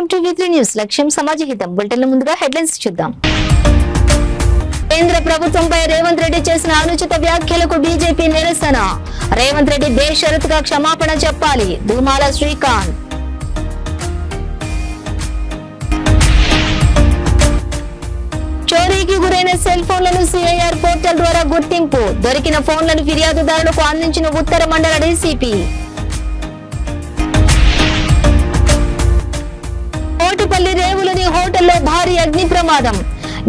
Welcome to V3 news. లక్ష్యం సమాజహితం. Bulletin ముందుగా headlines చూద్దాం. కేంద్ర ప్రభుత్వంపై రేవంత్ రెడ్డి చేసిన అనుచిత వ్యాఖ్యలకు బీజేపీ నిరసన. రేవంత్ రెడ్డి బేషరతుగా క్షమాపణ చెప్పాలి. దుమాల శ్రీకాంత్. చోరీకి గురైన సెల్ ఫోన్లను సిఐఆర్ పోర్టల్ ద్వారా గుర్తింపు. దొరికిన ఫోన్లను ఫిర్యాదుదారులకు అందించిన ఉత్తర మండల డీసీపీ. కోటిపల్లి రేవులోని హోటల్లో భారీ అగ్ని ప్రమాదం.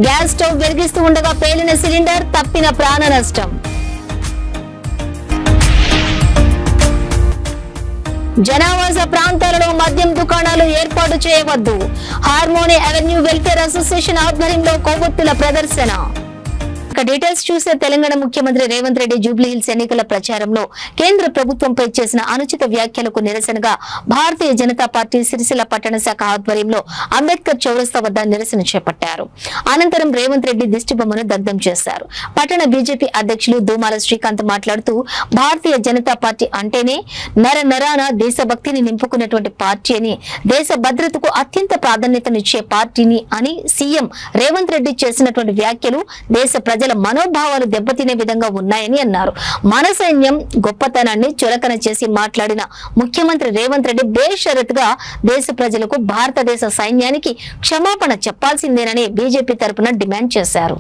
గ్యాస్ స్టవ్ వెలిగిస్తూ ఉండగా పేలిన సిలిండర్, తప్పిన ప్రాణ నష్టం. జనావాస ప్రాంతాలలో మద్యం దుకాణాలు ఏర్పాటు చేయవద్దు. హార్మోని అవెన్యూ వెల్ఫేర్ అసోసియేషన్ ఆధ్వర్యంలో కొవ్వొత్తుల ప్రదర్శన. డీటెయిల్స్ చూసే తెలంగాణ ముఖ్యమంత్రి రేవంత్ రెడ్డి జూబ్లీహిల్స్ ఎన్నికల ప్రచారంలో కేంద్ర ప్రభుత్వంపై చేసిన అనుచిత వ్యాఖ్యలకు నిరసనగా భారతీయ జనతా పార్టీ సిరిసిల్ల పట్టణ శాఖ ఆధ్వర్యంలో అంబేద్కర్ చౌరస్తా వద్ద నిరసన చేపట్టారు. అనంతరం రేవంత్ రెడ్డి దిష్టిబొమ్మను దగ్ధం చేశారు. పట్టణ బీజేపీ అధ్యక్షులు దుమాల శ్రీకాంత్ మాట్లాడుతూ భారతీయ జనతా పార్టీ అంటేనే నరాన దేశభక్తిని నింపుకున్నటువంటి పార్టీ అని, దేశ భద్రతకు అత్యంత ప్రాధాన్యతనిచ్చే పార్టీని అని సీఎం రేవంత్ రెడ్డి చేసినటువంటి వ్యాఖ్యలు దేశ ప్రజల మనోభావాలు దెబ్బతినే విధంగా ఉన్నాయని అన్నారు. మన సైన్యం గొప్పతనాన్ని చులకన చేసి మాట్లాడిన ముఖ్యమంత్రి రేవంత్ రెడ్డి బేషరతుగా దేశ ప్రజలకు, భారతదేశ సైన్యానికి క్షమాపణ చెప్పాల్సిందేనని బీజేపీ తరపున డిమాండ్ చేశారు.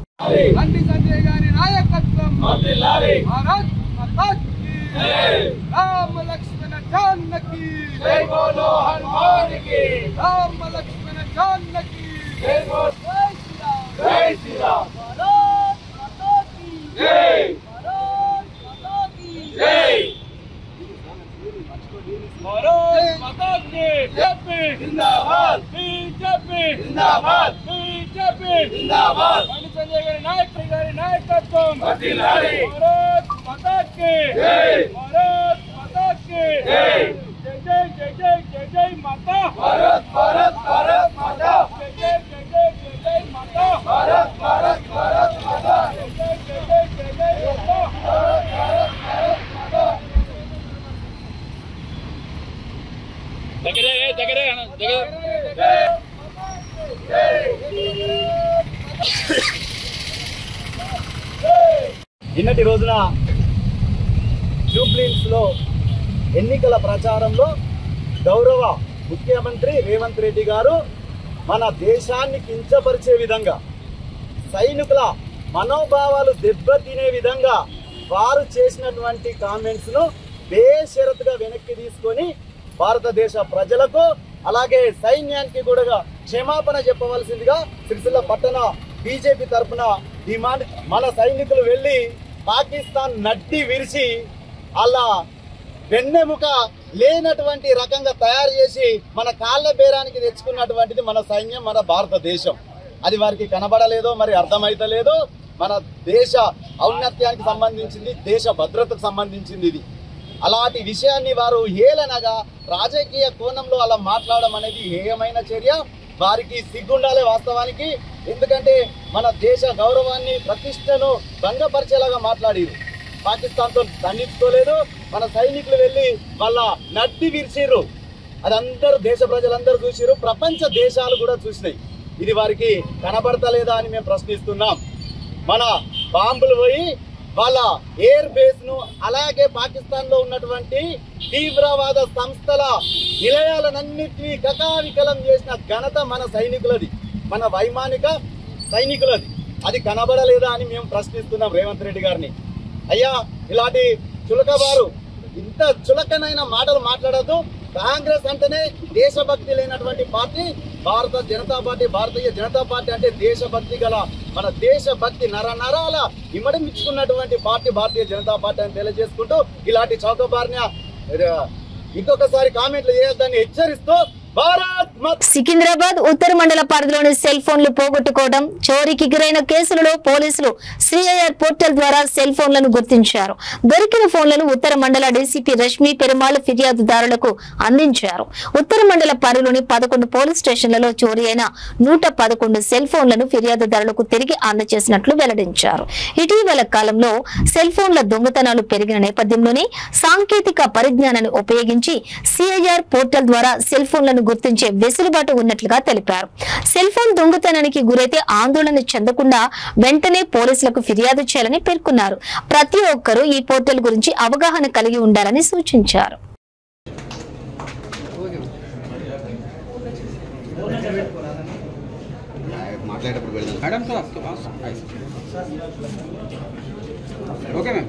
నిన్నటి రోజున జూబ్లీహిల్స్ లో ఎన్నికల ప్రచారంలో గౌరవ ముఖ్యమంత్రి రేవంత్ రెడ్డి గారు మన దేశాన్ని కించపరిచే విధంగా, సైనికుల మనోభావాలు దెబ్బతినే విధంగా వారు చేసినటువంటి కామెంట్స్ ను బేషరతుగా వెనక్కి తీసుకొని భారతదేశ ప్రజలకు అలాగే సైన్యానికి కూడా క్షమాపణ చెప్పవలసిందిగా సిరిసిల్ల పట్టణ బీజేపీ తరఫున డిమాండ్. మన సైనికులు వెళ్లి పాకిస్తాన్ నడ్డి విరిచి అలా వెన్నెముక లేనటువంటి రకంగా తయారు చేసి మన కాళ్ళ బేరానికి తెచ్చుకున్నటువంటిది మన సైన్యం, మన భారతదేశం. అది వారికి కనబడలేదో మరి అర్థమైతలేదో. మన దేశ ఔన్నత్యానికి సంబంధించింది, దేశ భద్రతకు సంబంధించింది ఇది. అలాంటి విషయాన్ని వారు హేళనగా రాజకీయ కోణంలో అలా మాట్లాడడం అనేది హేయమైన చర్య. వారికి సిగ్గుండాలి వాస్తవానికి. ఎందుకంటే మన దేశ గౌరవాన్ని, ప్రతిష్టను భంగపరిచేలాగా మాట్లాడారు. పాకిస్తాన్ తో దండించుకోలేదు. మన సైనికులు వెళ్లి వాళ్ళ నడ్డి విరిచిర్రు. అది అందరూ, దేశ ప్రజలందరూ చూసిరు, ప్రపంచ దేశాలు కూడా చూసినాయి. ఇది వారికి కనబడతలేదా అని మేము ప్రశ్నిస్తున్నాం. మన బాంబులు పోయి వాళ్ళ ఎయిర్ బేస్ ను, అలాగే పాకిస్తాన్ లో ఉన్నటువంటి తీవ్రవాద సంస్థల నిలయాలన్నింటినీ కకావికలం చేసిన ఘనత మన సైనికులది, మన వైమానిక సైనికులది. అది కనబడలేదా అని మేము ప్రశ్నిస్తున్నాం రేవంత్ రెడ్డి గారిని. అయ్యా, ఇలాంటి చులకవారు ఇంత చులకనైన మాటలు మాట్లాడద్దు. కాంగ్రెస్ అంటేనే దేశభక్తి లేనటువంటి పార్టీ భారతీయ జనతా పార్టీ అంటే దేశభక్తి గల, మన దేశభక్తి నరాల ఇమ్మడిమిచ్చుకున్నటువంటి పార్టీ భారతీయ జనతా పార్టీ అని తెలియజేసుకుంటూ ఇలాంటి చౌకబారిన ఇంకొకసారి కామెంట్లు చేయొద్దని హెచ్చరిస్తూ సికింద్రాబాద్ ఉత్తర మండల పరిధిలోని సెల్ ఫోన్లు పోగొట్టుకోవడం, చోరీకి గురైన కేసులలో పోలీసులు సిఐఆర్ పోర్టల్ ద్వారా సెల్ ఫోన్లను గుర్తించారు. దొరికిన ఫోన్లను ఉత్తర మండల డీసీపీ రష్మి పెరుమాళ్ ఫిర్యాదుదారులకు అందించారు. ఉత్తర మండల పరిధిలోని 11 పోలీస్ స్టేషన్లలో చోరీ అయిన 111 సెల్ ఫోన్లను ఫిర్యాదుదారులకు తిరిగి అందజేసినట్లు వెల్లడించారు. ఇటీవల కాలంలో సెల్ ఫోన్ల దొంగతనాలు పెరిగిన నేపథ్యంలోనే సాంకేతిక పరిజ్ఞానాన్ని ఉపయోగించి సిఐఆర్ పోర్టల్ ద్వారా సెల్ ఫోన్లను గుర్తించే వెసులుబాటు ఉన్నట్లుగా తెలిపారు. సెల్ ఫోన్ దొంగతనానికి గురైతే ఆందోళన చెందకుండా వెంటనే పోలీసులకు ఫిర్యాదు చేయాలని పేర్కొన్నారు. ప్రతి ఒక్కరూ ఈ పోర్టల్ గురించి అవగాహన కలిగి ఉండాలని సూచించారు. मैडम तो आपके पास ओके मैम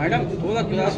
मैडम थोड़ा class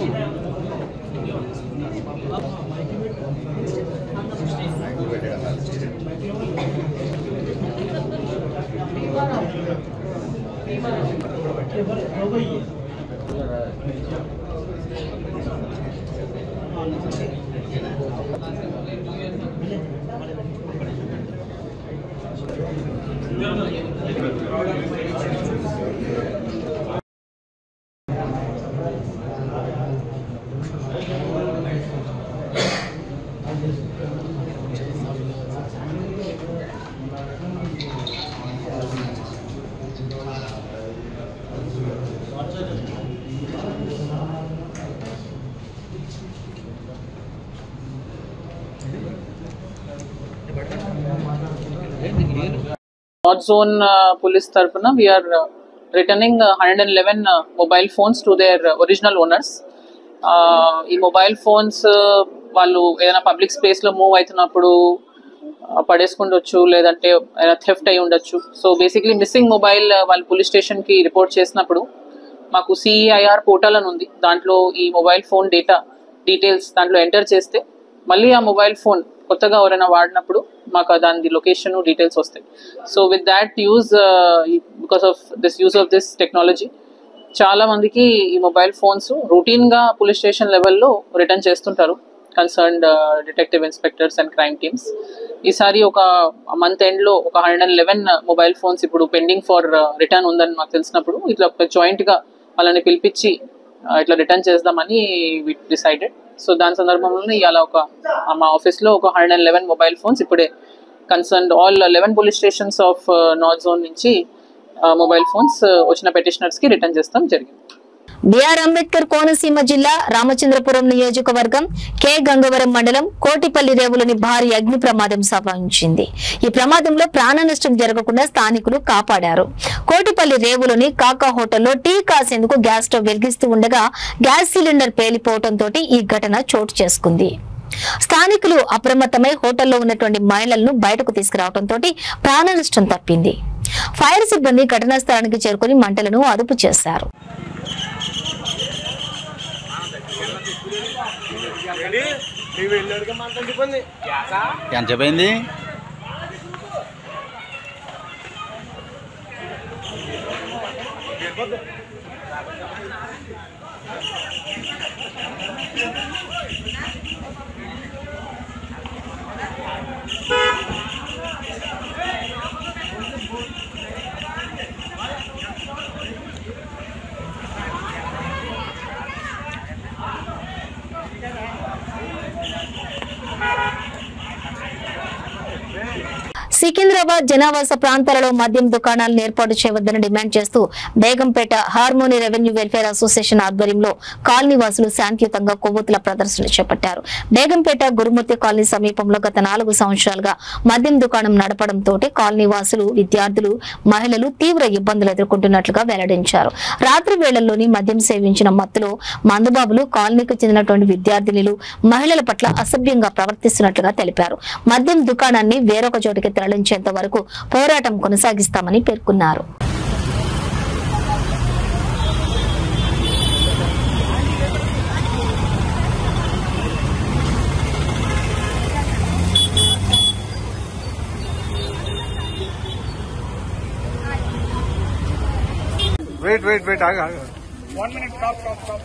North Zone Police Tarpana, we are returning 111 mobile phones to their original owners. ఈ మొబైల్ ఫోన్స్ వాళ్ళు ఏదైనా పబ్లిక్ స్పేస్లో మూవ్ అవుతున్నప్పుడు పడేసుకుండొచ్చు, లేదంటే ఏదైనా థెఫ్ట్ అయి ఉండొచ్చు. సో బేసిక్లీ మిస్సింగ్ మొబైల్ వాళ్ళు పోలీస్ స్టేషన్కి రిపోర్ట్ చేసినప్పుడు మాకు CEIR పోర్టల్ అని ఉంది. దాంట్లో ఈ మొబైల్ ఫోన్ డీటెయిల్స్ దాంట్లో ఎంటర్ చేస్తే మళ్ళీ ఆ మొబైల్ ఫోన్ కొత్తగా ఎవరైనా వాడినప్పుడు మాకు దాని లొకేషన్ డీటెయిల్స్ వస్తాయి. So with that use because of this technology చాలా మందికి ఈ మొబైల్ ఫోన్స్ రొటీన్గా పోలీస్ స్టేషన్ లెవెల్లో రిటర్న్ చేస్తుంటారు concerned detective inspectors and crime teams. ఈసారి ఒక మంత్ ఎండ్లో ఒక 111 మొబైల్ ఫోన్స్ ఇప్పుడు పెండింగ్ ఫర్ రిటర్న్ ఉందని మాకు తెలిసినప్పుడు ఇట్లా జాయింట్గా వాళ్ళని పిలిపించి ఇట్లా రిటర్న్ చేద్దామని వి డిసైడెడ్. సో దాని సందర్భంలో ఇవాళ మా ఆఫీస్లో ఒక 111 మొబైల్ ఫోన్స్ ఇప్పుడే concerned all 11 police stations of north zone నుంచి మొబైల్ ఫోన్స్ వచ్చిన పెటిషనర్స్కి రిటర్న్ చేస్తాం జరిగింది. బిఆర్ అంబేద్కర్ కోనసీమ జిల్లా రామచంద్రపురం నియోజకవర్గం కె గంగవరం మండలం కోటిపల్లి రేవులోని భారీ అగ్ని ప్రమాదం సంభవించింది. ఈ ప్రమాదంలో ప్రాణ నష్టం జరగకుండా స్థానికులు కాపాడారు. కోటిపల్లి రేవులోని కాకా హోటల్లో టీ కాసేందుకు గ్యాస్ స్టవ్ వెలిగిస్తూ ఉండగా గ్యాస్ సిలిండర్ పేలిపోవడంతో ఈ ఘటన చోటు చేసుకుంది. స్థానికులు అప్రమత్తమై హోటల్లో ఉన్నటువంటి మహిళలను బయటకు తీసుకురావడంతో ప్రాణ నష్టం తప్పింది. ఫైర్ సిబ్బంది ఘటనా స్థలానికి చేరుకుని మంటలను అదుపు చేశారు. ఎంతసేపు సికింద్రాబాద్ జనావాస ప్రాంతాలలో మద్యం దుకాణాలను ఏర్పాటు చేయవద్దని డిమాండ్ చేస్తూ Begumpet harmony revenue welfare association ఆధ్వర్యంలో కాలనీవాసులు శాంతియుతంగా కొవ్వొత్తుల ప్రదర్శన చేపట్టారు. బేగంపేట గురుమూర్తి కాలనీ సమీపంలో గత 4 సంవత్సరాలుగా మద్యం దుకాణం నడపడంతో కాలనీవాసులు, విద్యార్థులు, మహిళలు తీవ్ర ఇబ్బందులు ఎదుర్కొంటున్నట్లుగా వెల్లడించారు. రాత్రి వేళల్లోని మద్యం సేవించిన మత్తులో మందుబాబులు కాలనీకి చెందినటువంటి విద్యార్థినులు, మహిళల పట్ల అసభ్యంగా ప్రవర్తిస్తున్నట్లుగా తెలిపారు. మద్యం దుకాణాన్ని వేరొక చోటికి తరలించేంత వరకు పోరాటం కొనసాగిస్తామని పేర్కొన్నారు. Wait. Aga. 1 minute. Stop.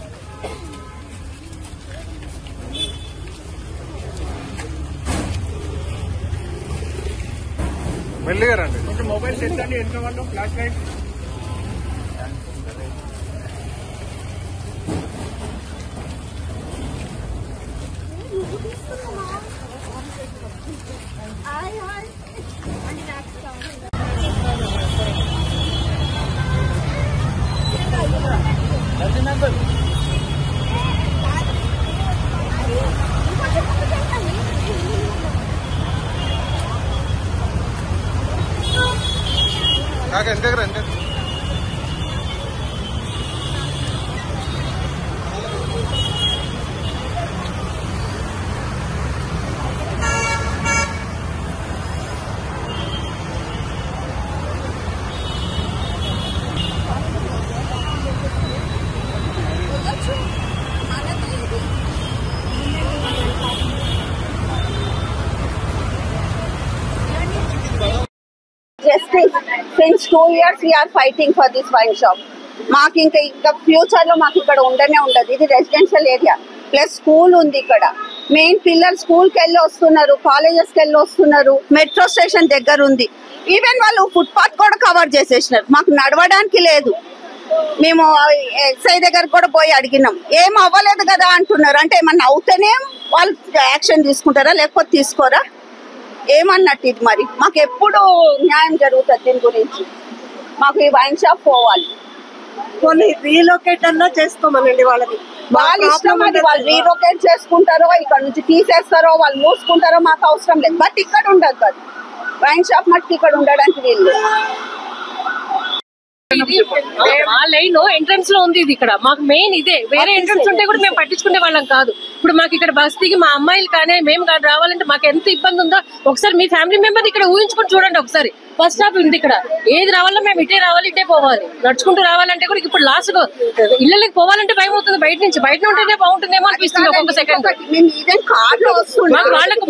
మెల్లిగా రండి. కొంచెం మొబైల్ తెచ్చండి. ఎంత వాళ్ళు ఫ్లాష్ లైట్. కాక ఎంత దగ్గర ఎంత Justice. Since 2 years we are fighting for this wine shop. మాకు ఇంకా ఫ్యూచర్ లో మాకు ఇక్కడ ఉండనే ఉండదు. ఇది రెసిడెన్షియల్ ఏరియా ప్లస్ స్కూల్ ఉంది ఇక్కడ. మెయిన్ పిల్లలు స్కూల్ కి వెళ్ళి వస్తున్నారు, కాలేజెస్ కి వెళ్ళి వస్తున్నారు. మెట్రో స్టేషన్ దగ్గర ఉంది. ఈవెన్ వాళ్ళు ఫుట్పాత్ కూడా కవర్ చేసేసినారు. మాకు నడవడానికి లేదు. మేము ఎస్ఐ దగ్గర కూడా పోయి అడిగినాం, ఏం అవ్వలేదు కదా అంటున్నారు. అంటే ఏమన్నా అవుతేనే వాళ్ళు యాక్షన్ తీసుకుంటారా లేకపోతే తీసుకోరా ఏమన్నట్టు ఇది. మరి మాకు ఎప్పుడు న్యాయం జరుగుతుంది దీని గురించి. మాకు ఈ వైన్ షాప్ పోవాలి. కొన్ని రీలొకేట్ అన్నా చేసుకోమనండి వాళ్ళకి. వాళ్ళ ఇష్టం అది. వాళ్ళు రీలొకేట్ చేసుకుంటారో ఇక్కడ నుంచి తీసేస్తారో వాళ్ళు మూసుకుంటారో మాకు అవసరం లేదు. బట్ ఇక్కడ ఉండదు కదా వైన్ షాప్ మట్టి ఇక్కడ ఉండడానికి వీళ్ళు. ఆ లైన్ ఎంట్రన్స్ లో ఉంది. ఇది ఇక్కడ మాకు మెయిన్ ఇదే. వేరే ఎంట్రన్స్ ఉంటే కూడా మేము పట్టించుకునే వాళ్ళం కాదు. ఇప్పుడు మాకు ఇక్కడ బస్ దిగి మా అమ్మాయిలు కానీ మేము కానీ రావాలంటే మాకు ఎంత ఇబ్బంది ఉందో ఒకసారి మీ ఫ్యామిలీ మెంబర్ ఇక్కడ ఊహించుకొని చూడండి. ఒకసారి బస్ స్టాప్ ఉంది ఇక్కడ. ఏది రావాలో మేము ఇటే రావాలి, ఇటే పోవాలి. నడుచుకుంటూ రావాలంటే కూడా ఇప్పుడు లాస్ట్ ఇళ్ళకి పోవాలంటే భయం అవుతుంది. బయట ఉంటేనే బాగుంటుందేమో అనిపిస్తుంది ఒక్కొక్క సెకండ్.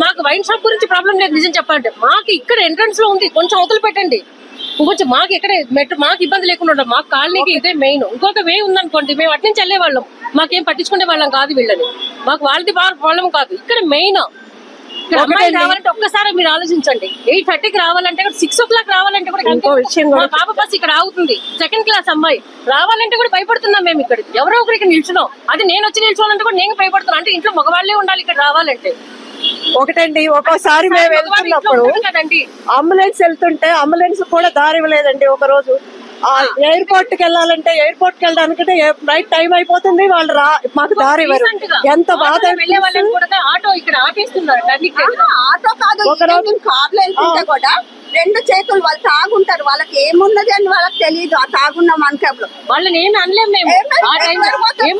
మాకు వైన్ షాప్ గురించి ప్రాబ్లం లేదు నిజం చెప్పాలంటే. మాకు ఇక్కడ ఎంట్రన్స్ లో ఉంది, కొంచెం అవతలు పెట్టండి. కొంచెం మాకు ఇక్కడ మాకు ఇబ్బంది లేకుండా ఉంటాం. మాకు కాలనీకి ఇదే మెయిన్. ఇంకొక వే ఉందనుకోండి మేము అటు నుంచి వెళ్ళే వాళ్ళం. మాకేం పట్టించుకునే వాళ్ళం కాదు వీళ్ళని. మాకు వాళ్ళది ప్రాబ్లం కాదు. ఇక్కడ మెయిన్ అమ్మాయి రావాలంటే ఒక్కసారి మీరు ఆలోచించండి. 8:30కి రావాలంటే 6 o'clock రావాలంటే కూడా మా పాప బస్ ఇక్కడ ఆగుతుంది. 2nd క్లాస్ అమ్మాయి రావాలంటే కూడా భయపడుతున్నాం మేము. ఇక్కడ ఎవరో ఒకరు ఇక్కడ నిల్చున్నాం. అది నేను వచ్చి నిల్చోవాలంటే కూడా నేను భయపడుతున్నాను. అంటే ఇంట్లో మగవాళ్లే ఉండాలి ఇక్కడ రావాలంటే. ఒకటండి, ఒక్కోసారి మేము వెళ్తున్నప్పుడు అంబులెన్స్ వెళ్తుంటే అంబులెన్స్ కూడా దారి ఇవ్వలేదండి. ఒక రోజు ఎయిర్పోర్ట్ కి వెళ్ళాలంటే ఎయిర్పోర్ట్ కి వెళ్ళడానికంటే నైట్ టైం అయిపోతుంది, వాళ్ళు మాకు దారి ఇవ్వరు. ఎంత బాధ. ఆటో ఇక్కడ ఆపేస్తున్నారు. ఆటో కాదు, కార్లో వెళ్తుంటే కూడా 2 చేతులు వాళ్ళు తాగుంటారు. వాళ్ళకి ఏమున్నది అని వాళ్ళకి తెలియదు. ఆ తాగున్న మనకేపులు వాళ్ళని ఏమి అనలేము మేము.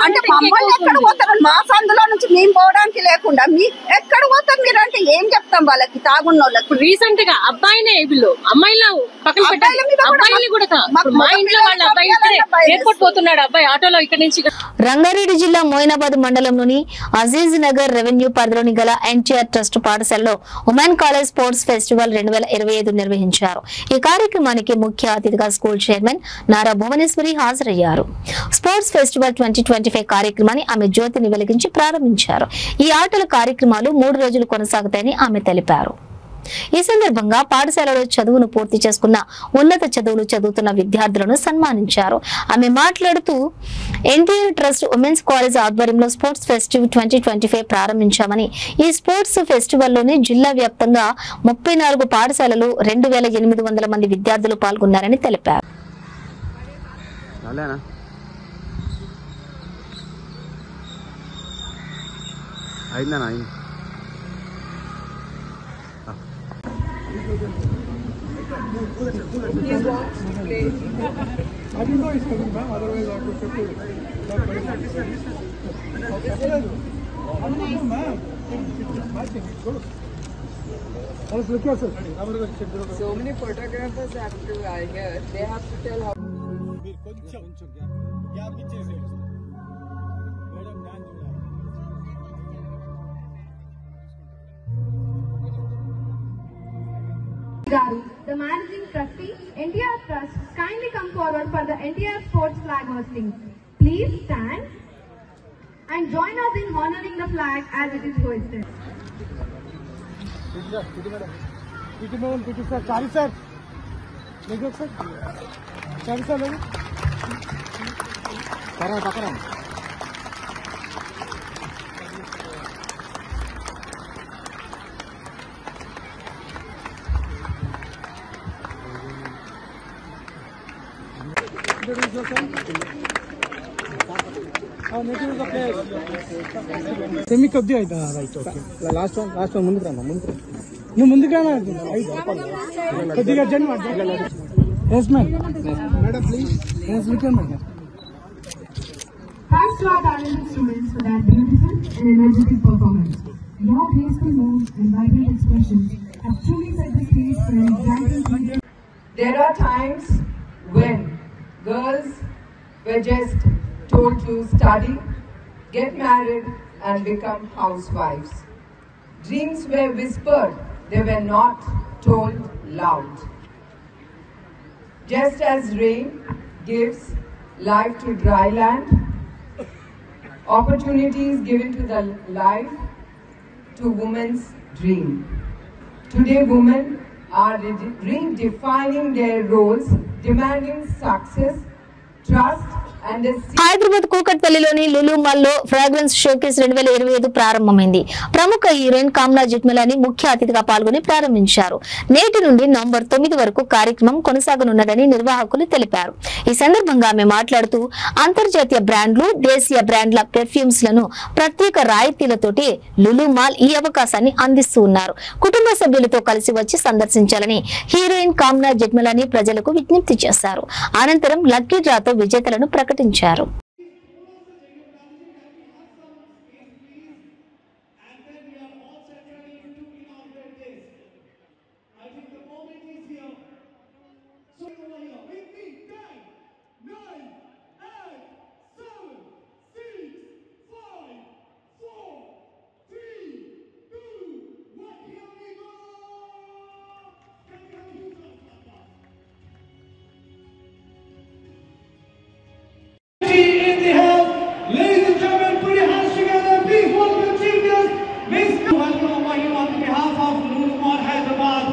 అంటే మమ్మల్ని ఎక్కడ పోతారు? మా సందులో నుంచి మేము పోవడానికి లేకుండా మీ ఎక్కడ పోతారు మీరు అంటే ఏం చెప్తాం వాళ్ళకి? తాగున్న వాళ్ళకి రీసెంట్ గా అబ్బాయినే వీళ్ళు అమ్మాయిలు పక్కన పెట్టాలి. అబ్బాయిలు కూడా మా ఇంట్లో వాళ్ళ అబ్బాయి ఎయిర్పోర్ట్ పోతున్నాడు. అబ్బాయి ఆటోలో ఇక్కడ నుంచి. రంగారెడ్డి జిల్లా మోయినాబాద్ మండలంలోని అజీజ్ నగర్ రెవెన్యూ పరిధిలోని గల ఎన్టీఆర్ ట్రస్ట్ పాఠశాలలో ఉమెన్ కాలేజ్ స్పోర్ట్స్ ఫెస్టివల్ 2025 నిర్వహించారు. ఈ కార్యక్రమానికి ముఖ్య అతిథిగా స్కూల్ చైర్మన్ నారా భువనేశ్వరి హాజరయ్యారు. స్పోర్ట్స్ ఫెస్టివల్ 2025 కార్యక్రమాన్ని ఆమె జ్యోతిని వెలిగించి ప్రారంభించారు. ఈ ఆటల కార్యక్రమాలు 3 రోజులు కొనసాగుతాయని ఆమె తెలిపారు. ఈ సందర్భంగా పాఠశాలలో చదువును పూర్తి చేసుకున్న ఉన్నత చదువులు చదువుతున్న విద్యార్థులను సన్మానించారు. ఆమె మాట్లాడుతూ ఎన్టీఆర్ ట్రస్ట్ ఉమెన్స్ కాలేజ్ ఆధ్వర్యంలో స్పోర్ట్స్ ఫెస్టివల్ 2025 ప్రారంభించామని, ఈ స్పోర్ట్స్ ఫెస్టివల్లోని జిల్లా వ్యాప్తంగా 34 పాఠశాలలు 2800 మంది విద్యార్థులు పాల్గొన్నారని తెలిపారు. So many photographers have to here. They have to tell how. Garu, the managing trustee, NTR Trust, kindly come forward for the NTR Sports flag hosting. Please stand and join us in honoring the flag as it is hoisted. Chari sir. Lego sir. Chari sir lego. Pakaran. Semi కొద్ది అయితే right okay last one ముందుకు రామ్మా నువ్వు ముందుకు రా కొద్దిగా జన్ yes ma'am madam please yes we can madam Thanks to our talented students for their beautiful and energetic performance. Your graceful moves and vibrant expressions have truly set the stage for an exciting. There are times when girls were just told to study, get married, and become housewives. Dreams were whispered, they were not told loud. Just as rain gives life to dry land, opportunities given to the life to women's dream. Today women are redefining their roles, demanding success, trust and a Hyderabad కూకట్పల్లిలోని Lulu mall లో fragrance showcase 2025 ప్రారంభమైంది. ప్రముఖ heroine Kamna Jethmalani ముఖ్య అతిథిగా పాల్గొని ప్రారంభించారు. నేటి నుండి నవంబర్ 9 వరకు కార్యక్రమం కొనసాగనున్నదని నిర్వాహకులు తెలిపారు. ఈ సందర్భంగా ఆమె మాట్లాడుతూ అంతర్జాతీయ బ్రాండ్లు, దేశీయ బ్రాండ్ల పెర్ఫ్యూమ్స్ లను ప్రత్యేక రాయితీలతోటి లులు మాల్ ఈ అవకాశాన్ని అందిస్తూ ఉన్నారు. కుటుంబ సభ్యులతో కలిసి వచ్చి సందర్శించాలని హీరోయిన్ కామ్నా జెట్మలాని ప్రజలకు విజ్ఞప్తి చేశారు. అనంతరం లక్కీ డ్రాతో విజేతలను ప్రకటించారు. In the house, ladies and gentlemen, put your hands together. Please welcome genius, Miss. Welcome on behalf of Lulu Mall Hyderabad.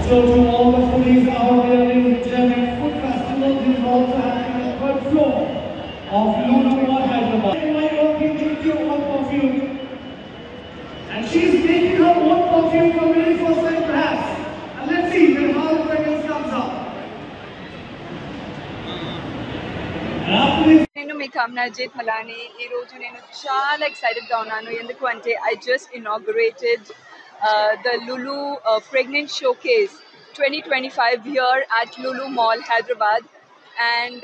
So to all the foodies out there, ladies and gentlemen, food festival is also happening on the third floor of Lulu Mall Hyderabad. My own into her own perfume, and she's making her own perfume for very first time perhaps. And let's see how the fragrance comes out. And after this. నేను మీ కామ్నా జెట్మలాని ఈ రోజు నేను చాలా excited గా ఉన్నాను. ఎందుకు అంటే I just inaugurated the Lulu Pregnant Showcase 2025 here at Lulu Mall Hyderabad, and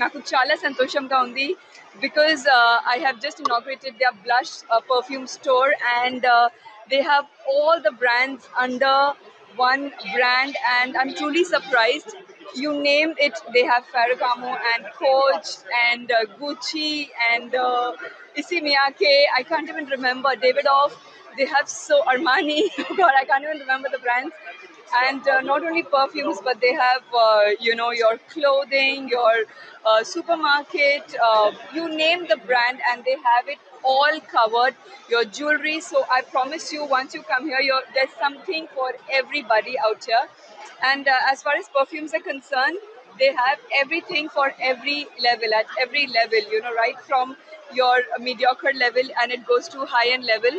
నాకు చాలా సంతోషంగా ఉంది because I have just inaugurated their blush perfume store, and they have all the brands under one brand, and I'm truly surprised. You name it, they have Ferragamo and Coach and Gucci and Issey Miyake. I can't even remember. Davidoff. They have so Armani. God, I can't even remember the brands. And not only perfumes, but they have your clothing, your supermarket. You name the brand, and they have it all covered. Your jewelry. So I promise you, once you come here, there's something for everybody out here. And as far as perfumes are concerned, They have everything for every level, at every level, you know, right from your mediocre level and it goes to high-end level.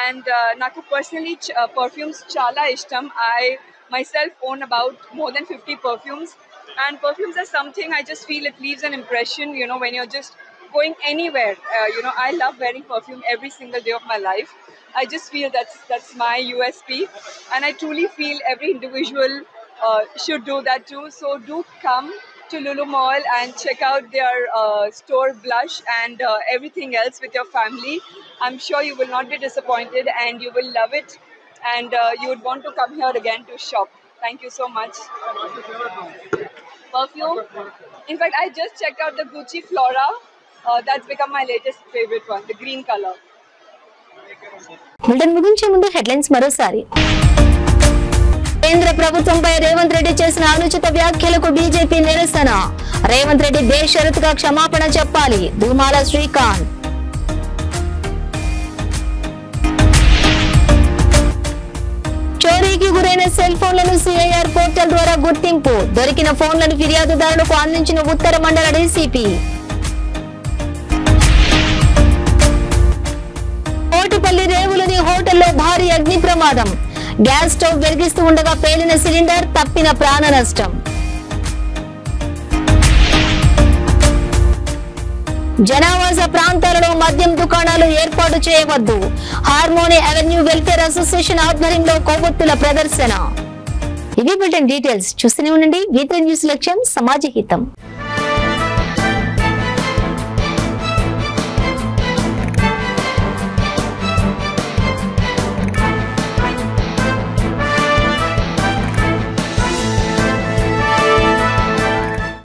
And naku personally perfumes chala ishtam. I myself own about more than 50 perfumes, and perfumes are something I just feel it leaves an impression, you know, when you're just going anywhere. You know, I love wearing perfume every single day of my life. I just feel that's my USP, and I truly feel every individual should do that too. So do come to Lulu Mall and check out their store Blush and everything else with your family. I'm sure you will not be disappointed and you will love it, and you would want to come here again to shop. Thank you so much. Perfume. In fact, I just checked out the Gucci Flora. That's become my latest favorite one, the green color. Bulletin ముగించే ముందు headlines మరోసారి. కేంద్ర ప్రభుత్వంపై రేవంత్ రెడ్డి చేసిన అనుచిత వ్యాఖ్యలకు BJP నిరసన. రేవంత్ రెడ్డి బేషరతుగా క్షమాపణ చెప్పాలి. ధూమాల శ్రీకాంత్. చోరీకి గురైన సెల్ ఫోన్లను సిఐఆర్ పోర్టల్ ద్వారా గుర్తింపు. దొరికిన ఫోన్లను ఫిర్యాదుదారులకు అందించిన ఉత్తర మండల డీసీపీ. కోటిపల్లి రేవులని హోటల్లో భారీ అగ్ని ప్రమాదం. గ్యాస్ స్టవ్ వెలిగిస్తూ ఉండగా పేలిన సిలిండర్, తప్పిన ప్రాణ నష్టం. జనావాస ప్రాంతాలలో మద్యం దుకాణాలు ఏర్పాటు చేయవద్దు. హార్మోని అవెన్యూ వెల్ఫేర్ అసోసియేషన్ ఆధ్వర్యంలో కొవ్వొత్తుల ప్రదర్శన. ఇవి బులెటిన్ డీటెయిల్స్. చూస్తూనే ఉండండి V3 న్యూస్. లక్ష్యం సమాజ హితం.